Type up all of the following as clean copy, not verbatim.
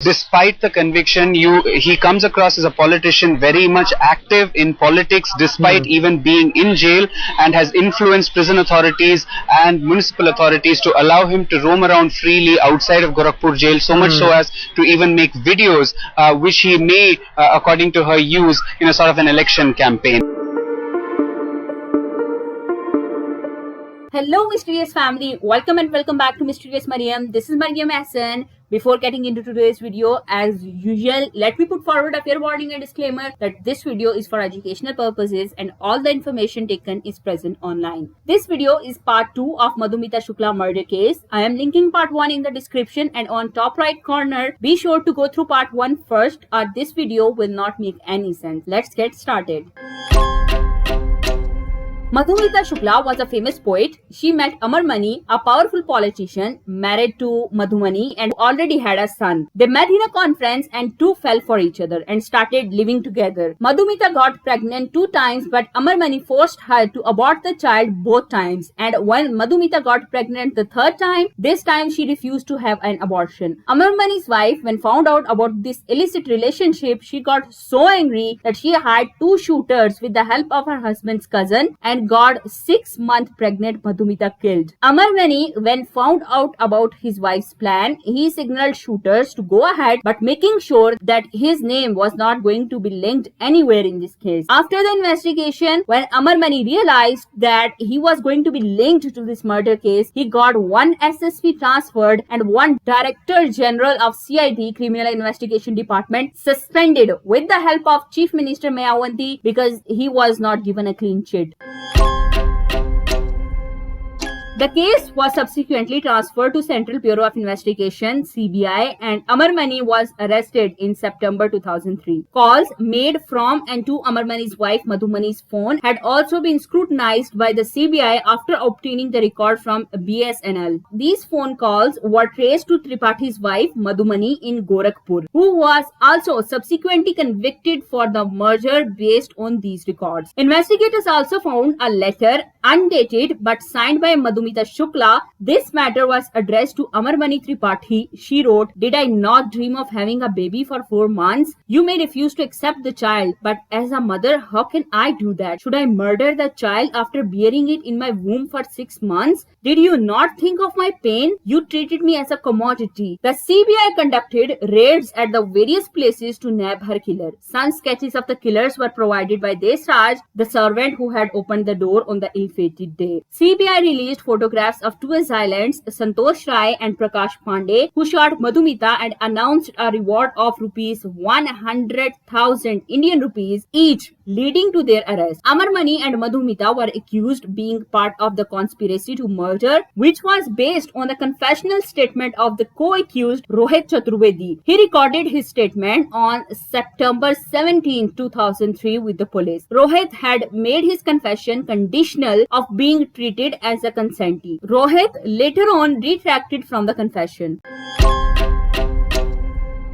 Despite the conviction, he comes across as a politician very much active in politics despite even being in jail, and has influenced prison authorities and municipal authorities to allow him to roam around freely outside of Gorakhpur jail, so much so as to even make videos which he may, according to her, use in a sort of an election campaign. Hello Mysterious family, welcome back to Mysterious Mariam. This is Mariam Hassan. Before getting into today's video, as usual, let me put forward a fair warning and disclaimer that this video is for educational purposes and all the information taken is present online. This video is part 2 of Madhumita Shukla murder case. I am linking part 1 in the description, and on top right corner, be sure to go through part 1 first or this video will not make any sense. Let's get started. Madhumita Shukla was a famous poet. She met Amarmani, a powerful politician, married to Madhumani and already had a son. They met in a conference and two fell for each other and started living together. Madhumita got pregnant 2 times, but Amarmani forced her to abort the child both times. And when Madhumita got pregnant the 3rd time, this time she refused to have an abortion. Amarmani's wife, when found out about this illicit relationship, she got so angry that she hired 2 shooters with the help of her husband's cousin and got 6-month pregnant Madhumita killed. Amarmani, when found out about his wife's plan, he signaled shooters to go ahead, but making sure that his name was not going to be linked anywhere in this case. After the investigation, when Amarmani realized that he was going to be linked to this murder case, he got 1 SSP transferred and 1 Director General of CID Criminal Investigation Department suspended with the help of Chief Minister Mayawanti because he was not given a clean chit. The case was subsequently transferred to Central Bureau of Investigation (CBI) and Amarmani was arrested in September 2003. Calls made from and to Amarmani's wife Madhumani's phone had also been scrutinized by the CBI after obtaining the record from BSNL. These phone calls were traced to Tripathi's wife Madhumani in Gorakhpur, who was also subsequently convicted for the murder based on these records. Investigators also found a letter undated but signed by Madhumita Shukla. This matter was addressed to Amarmani Tripathi. She wrote, "Did I not dream of having a baby for 4 months? You may refuse to accept the child, but as a mother, how can I do that? Should I murder the child after bearing it in my womb for 6 months? Did you not think of my pain? You treated me as a commodity." The CBI conducted raids at the various places to nab her killer. Some sketches of the killers were provided by Desraj, the servant who had opened the door on the ill-fated day. CBI released photographs of 2 assailants, Santosh Rai and Prakash Pandey, who shot Madhumita and announced a reward of rupees 100,000 Indian rupees each, leading to their arrest. Amarmani and Madhumita were accused being part of the conspiracy to murder, which was based on the confessional statement of the co-accused Rohit Chaturvedi. He recorded his statement on September 17, 2003 with the police. Rohit had made his confession conditional of being treated as a consentee. Rohit later on retracted from the confession.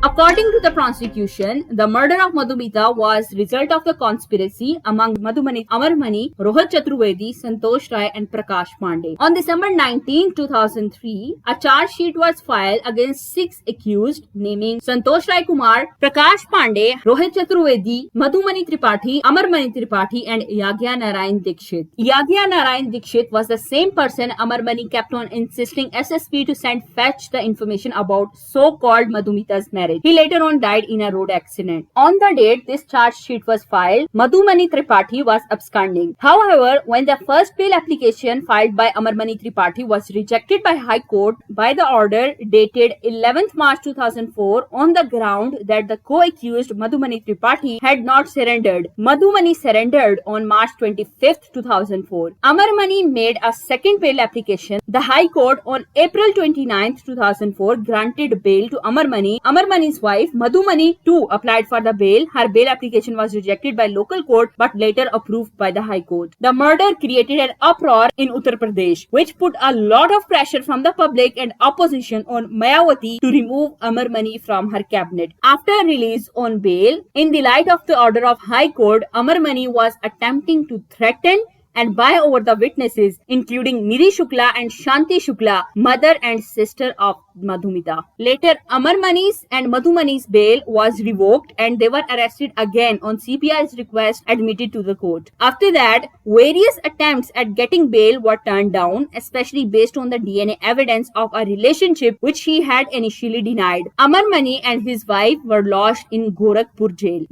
According to the prosecution, the murder of Madhumita was result of the conspiracy among Amarmani, Rohit Chaturvedi, Santosh Rai and Prakash Pandey. On December 19, 2003, a charge sheet was filed against 6 accused, naming Santosh Rai Kumar, Prakash Pandey, Rohit Chaturvedi, Madhumani Tripathi, Amarmani Tripathi and Yagya Narayan Dikshit. Yagya Narayan Dikshit was the same person Amarmani kept on insisting SSP to send fetch the information about so-called Madhumita's marriage. He later on died in a road accident. On the date this charge sheet was filed, Madhumani Tripathi was absconding. However, when the first bail application filed by Amarmani Tripathi was rejected by High Court by the order dated 11th March 2004 on the ground that the co-accused Madhumani Tripathi had not surrendered, Madhumani surrendered on March 25th, 2004. Amarmani made a second bail application. The High Court on April 29th, 2004 granted bail to Amarmani. Amarmani's wife Madhumani too applied for the bail. Her bail application was rejected by local court but later approved by the High Court. The murder created an uproar in Uttar Pradesh, which put a lot of pressure from the public and opposition on Mayawanti to remove Amarmani from her cabinet. After release on bail, in the light of the order of High Court, Amarmani was attempting to threaten and buy over the witnesses, including Nidhi Shukla and Shanti Shukla, mother and sister of Madhumita. Later, Amarmani's and Madhumani's bail was revoked and they were arrested again on CBI's request, admitted to the court. After that, various attempts at getting bail were turned down, especially based on the DNA evidence of a relationship which he had initially denied. Amarmani and his wife were lodged in Gorakhpur jail.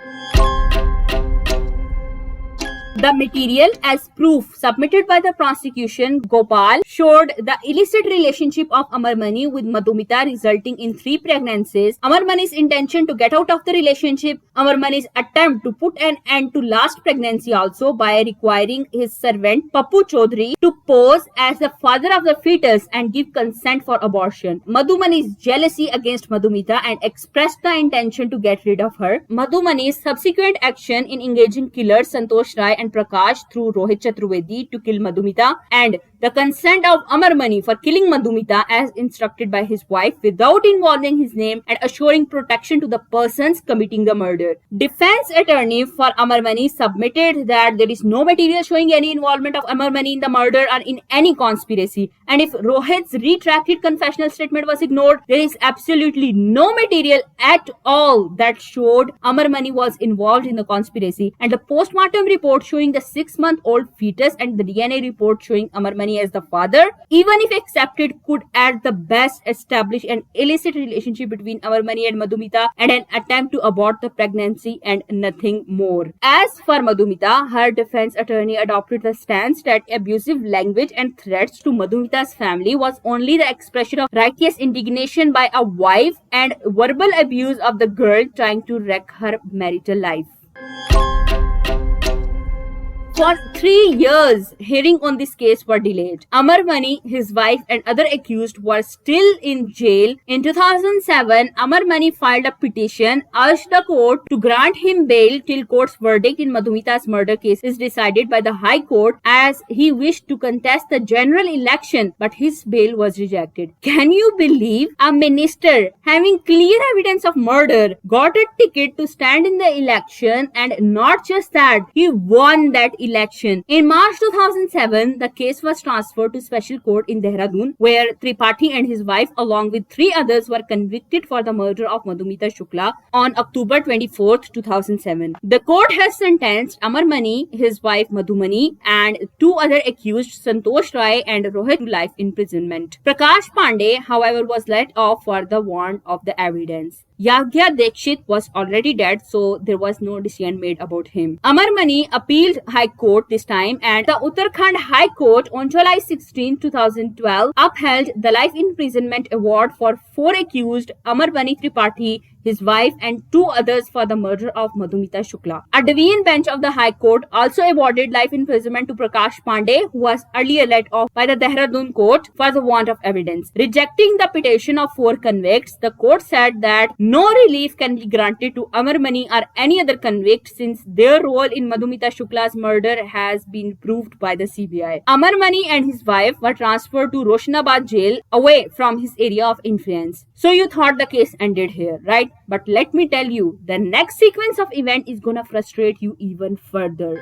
The material as proof submitted by the prosecution, Gopal, showed the illicit relationship of Amarmani with Madhumita resulting in 3 pregnancies, Amarmani's intention to get out of the relationship, Amarmani's attempt to put an end to last pregnancy also by requiring his servant Pappu Chaudhary to pose as the father of the fetus and give consent for abortion, Madhumani's jealousy against Madhumita and expressed the intention to get rid of her, Madhumani's subsequent action in engaging killers Santosh Rai and Prakash through Rohit Chaturvedi to kill Madhumita, and the consent of Amarmani for killing Madhumita as instructed by his wife without involving his name and assuring protection to the persons committing the murder. Defense attorney for Amarmani submitted that there is no material showing any involvement of Amarmani in the murder or in any conspiracy, and if Rohit's retracted confessional statement was ignored, there is absolutely no material at all that showed Amarmani was involved in the conspiracy, and the postmortem report showing the 6-month-old fetus and the DNA report showing Amarmani as the father, even if accepted, could at the best establish an illicit relationship between Amarmani and Madhumita and an attempt to abort the pregnancy and nothing more. As for Madhumita, her defense attorney adopted the stance that abusive language and threats to Madhumita's family was only the expression of righteous indignation by a wife and verbal abuse of the girl trying to wreck her marital life. For 3 years, hearing on this case were delayed. Amarmani, his wife and other accused were still in jail. In 2007, Amarmani filed a petition, urged the court to grant him bail till court's verdict in Madhumita's murder case is decided by the High Court, as he wished to contest the general election, but his bail was rejected. Can you believe a minister having clear evidence of murder got a ticket to stand in the election, and not just that, he won that election. In March 2007, the case was transferred to special court in Dehradun, where Tripathi and his wife along with 3 others were convicted for the murder of Madhumita Shukla on October 24, 2007. The court has sentenced Amarmani, his wife Madhumani, and 2 other accused, Santosh Rai and Rohit, to life imprisonment. Prakash Pandey, however, was let off for the want of the evidence. Yagya Dekshit was already dead, so there was no decision made about him. Amarmani appealed High Court this time, and the Uttarakhand High Court on July 16, 2012 upheld the life imprisonment award for 4 accused, Amarmani Tripathi, his wife and 2 others, for the murder of Madhumita Shukla. A division bench of the High Court also awarded life imprisonment to Prakash Pandey, who was earlier let off by the Dehradun court for the want of evidence. Rejecting the petition of 4 convicts, the court said that no relief can be granted to Amarmani or any other convict since their role in Madhumita Shukla's murder has been proved by the CBI. Amarmani and his wife were transferred to Roshanabad jail away from his area of influence. So you thought the case ended here, right? But let me tell you, the next sequence of event is gonna frustrate you even further.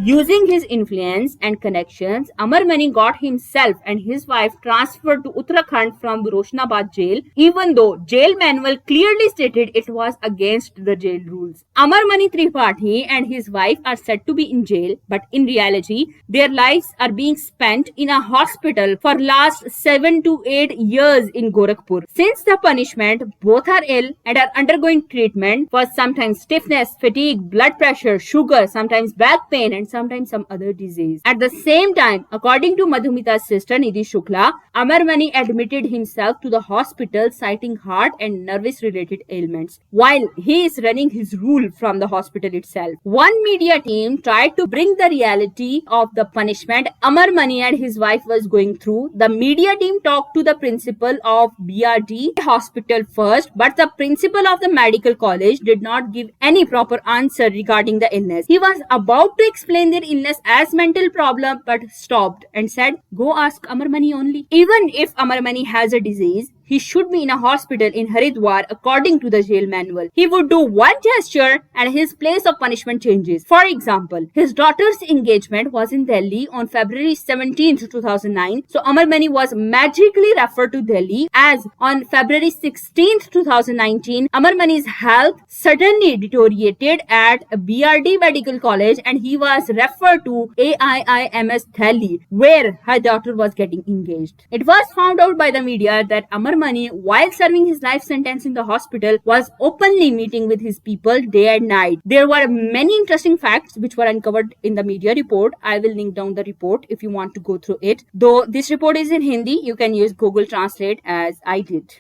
Using his influence and connections, Amarmani got himself and his wife transferred to Uttarakhand from Roshanabad jail, even though jail manual clearly stated it was against the jail rules. Amarmani Tripathi and his wife are said to be in jail, but in reality, their lives are being spent in a hospital for last 7 to 8 years in Gorakhpur. Since the punishment, both are ill and are undergoing treatment for sometimes stiffness, fatigue, blood pressure, sugar, sometimes back pain, and sometimes some other disease. At the same time, according to Madhumita's sister Nidhi Shukla, Amarmani admitted himself to the hospital citing heart and nervous related ailments, while he is running his rule from the hospital itself. One media team tried to bring the reality of the punishment Amarmani and his wife was going through. The media team talked to the principal of BRD hospital first, but the principal of the medical college did not give any proper answer regarding the illness. He was about to explain their illness as mental problem, but stopped and said, "Go ask Amarmani only." Even if Amarmani has a disease, he should be in a hospital in Haridwar according to the jail manual. He would do one gesture and his place of punishment changes. For example, his daughter's engagement was in Delhi on February 17th, 2009. So Amarmani was magically referred to Delhi, as on February 16th, 2019, Amarmani's health suddenly deteriorated at BRD Medical College and he was referred to AIIMS Delhi, where her daughter was getting engaged. It was found out by the media that Amarmani, while serving his life sentence in the hospital, was openly meeting with his people day and night. There were many interesting facts which were uncovered in the media report. I will link down the report if you want to go through it. Though this report is in Hindi, you can use Google Translate as I did.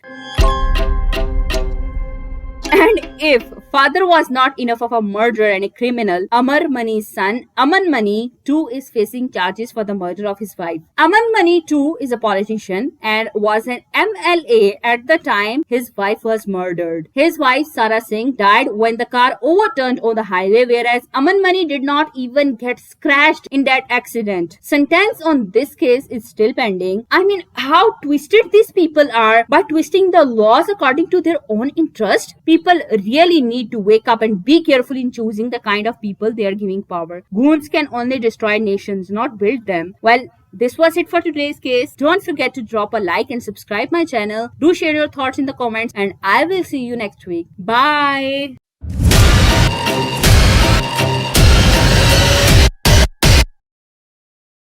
And if father was not enough of a murderer and a criminal, Amarmani's son, Amarmani, too is facing charges for the murder of his wife. Amarmani, too, is a politician and was an MLA at the time his wife was murdered. His wife, Sara Singh, died when the car overturned on the highway, whereas Amarmani did not even get scratched in that accident. Sentence on this case is still pending. I mean, how twisted these people are by twisting the laws according to their own interest. People really need to wake up and be careful in choosing the kind of people they are giving power. Goons can only destroy nations, not build them. Well, this was it for today's case. Don't forget to drop a like and subscribe my channel. Do share your thoughts in the comments and I will see you next week. Bye.